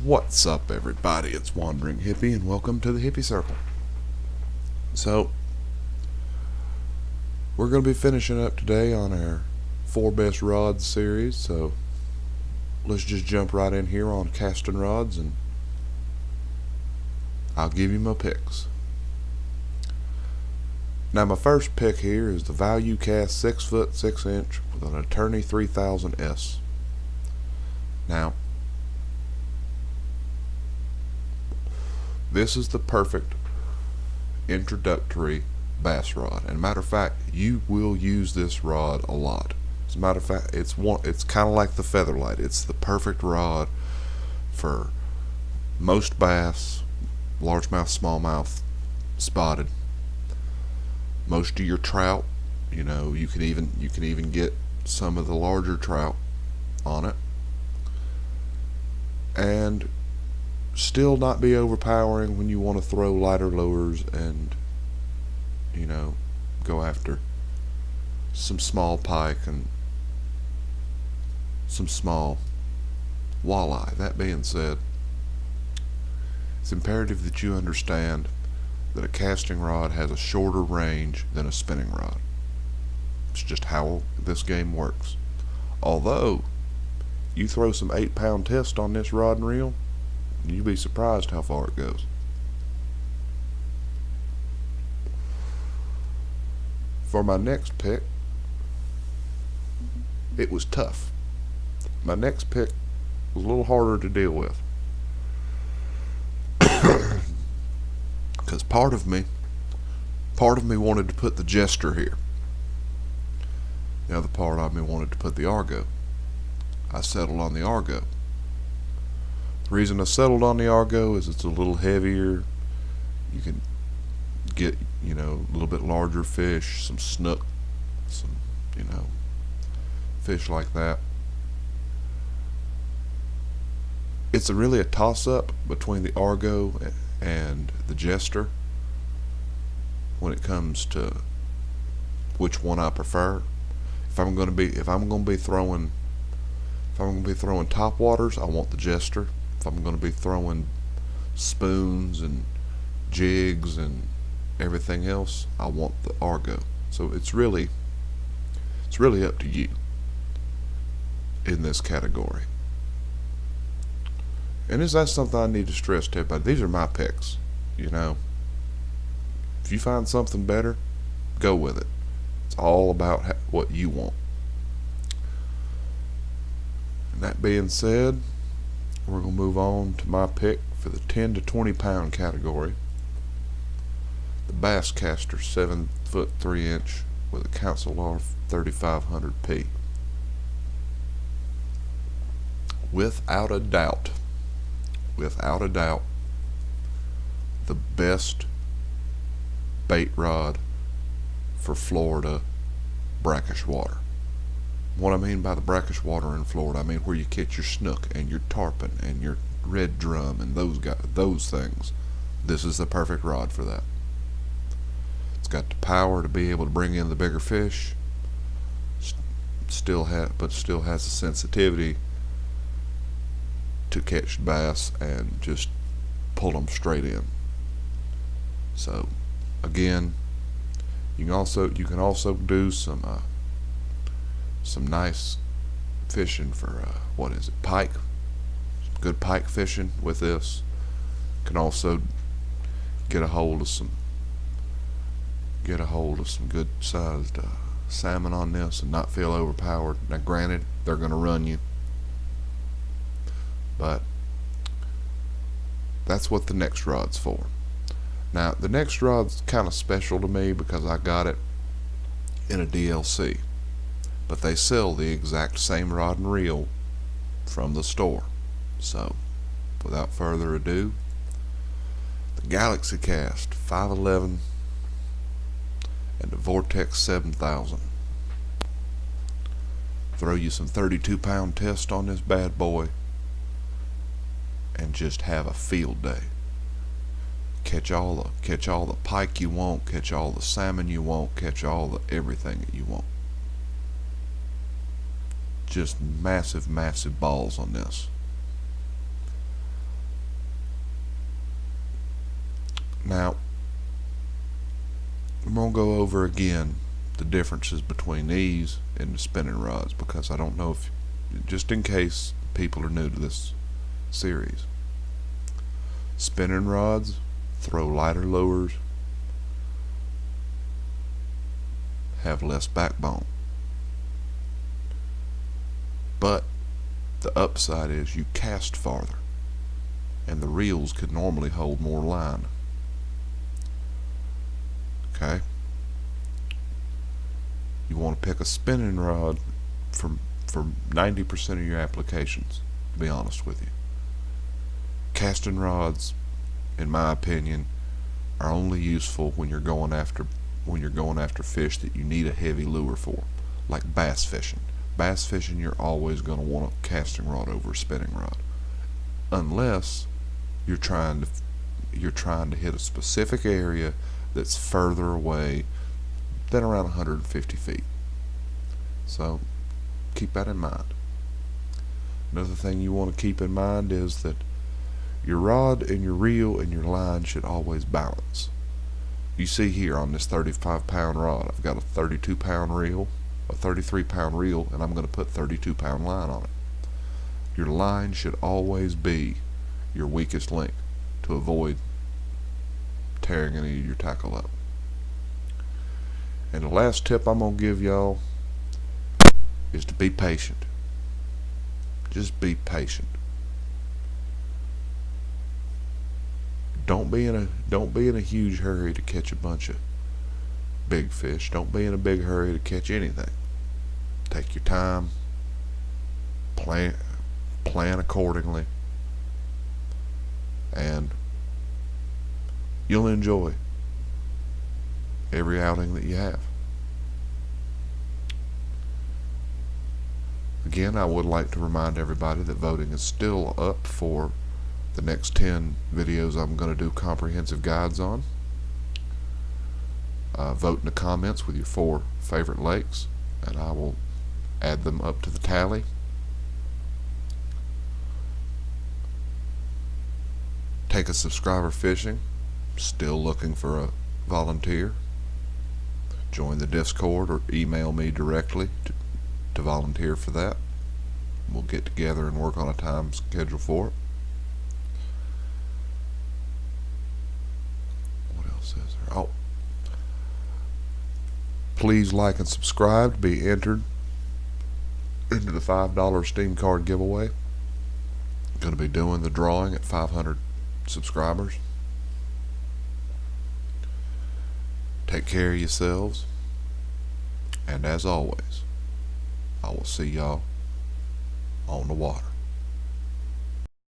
What's up, everybody? It's Wandering Hippie, and welcome to the Hippie Circle. So, we're going to be finishing up today on our 4 best rods series, so let's just jump right in here on casting rods, and I'll give you my picks. Now, my first pick here is the Value Cast 6 foot 6 inch with an Attorney 3000S. Now, this is the perfect introductory bass rod. And matter of fact, you will use this rod a lot. As a matter of fact, it's kind of like the Featherlight. It's the perfect rod for most bass, largemouth, smallmouth, spotted. Most of your trout, you can even get some of the larger trout on it, and still not be overpowering when you want to throw lighter lures and go after some small pike and some small walleye. That being said, it's imperative that you understand that a casting rod has a shorter range than a spinning rod. It's just how this game works. Although you throw some 8-pound test on this rod and reel, you'd be surprised how far it goes. For my next pick, it was tough. My next pick was a little harder to deal with. Because part of me wanted to put the Jester here. The other part of me wanted to put the Argo. I settled on the Argo. The reason I settled on the Argo is it's a little heavier. You can get, a little bit larger fish, some snook, some, fish like that. It's really a toss-up between the Argo and the Jester when it comes to which one I prefer. If I'm going to be throwing top waters, I want the Jester. If I'm going to be throwing spoons and jigs and everything else, I want the Argo. So it's really up to you in this category. And that's something I need to stress to everybody. These are my picks. If you find something better, go with it. It's all about what you want. And that being said, we're going to move on to my pick for the 10 to 20 pound category. The Basscaster 7 foot 3 inch with a Council R 3500P. Without a doubt, the best bait rod for Florida brackish water. What I mean by the brackish water in Florida, I mean where you catch your snook and your tarpon and your red drum and those things. This is the perfect rod for that. It's got the power to be able to bring in the bigger fish, still has the sensitivity to catch bass and just pull them straight in. So again, you can also do some nice fishing for pike. Good pike fishing with this. Can also get a hold of some good sized salmon on this and not feel overpowered. Now granted, they're going to run you, but that's what the next rod's for. Now the next rod's kind of special to me because I got it in a DLC, but they sell the exact same rod and reel from the store. So without further ado, the Galaxy Cast 511 and the Vortex 7000. Throw you some 32-pound test on this bad boy and just have a field day. Catch all the pike you want, catch all the salmon you want, catch all the everything that you want. Just massive balls on this. Now, I'm going to go over again the differences between these and the spinning rods, because I don't know if, just in case people are new to this series. Spinning rods throw lighter lures, have less backbone, but the upside is you cast farther, and the reels could normally hold more line. Okay? You want to pick a spinning rod for 90% of your applications, to be honest with you. Casting rods, in my opinion, are only useful when you're going after fish that you need a heavy lure for, like bass fishing. Bass fishing, you're always going to want a casting rod over a spinning rod, unless you're trying to hit a specific area that's further away than around 150 feet. So keep that in mind. Another thing you want to keep in mind is that your rod and your reel and your line should always balance. You see here on this 35-pound rod, I've got a 32-pound reel, a 33-pound reel, and I'm going to put 32-pound line on it. Your line should always be your weakest link to avoid tearing any of your tackle up. And the last tip I'm going to give y'all is to be patient. Just be patient. Don't be in a huge hurry to catch a bunch of big fish. Don't be in a big hurry to catch anything. Take your time. Plan accordingly, and you'll enjoy every outing that you have. Again, I would like to remind everybody that voting is still up for the next 10 videos I'm going to do comprehensive guides on. Vote in the comments with your 4 favorite lakes, and I will add them up to the tally. Take a subscriber fishing. Still looking for a volunteer. Join the Discord or email me directly to volunteer for that. We'll get together and work on a time schedule for it. What else is there? Oh, please like and subscribe to be entered into the $5 Steam card giveaway. Going to be doing the drawing at 500 subscribers. Take care of yourselves, and as always, I will see y'all on the water.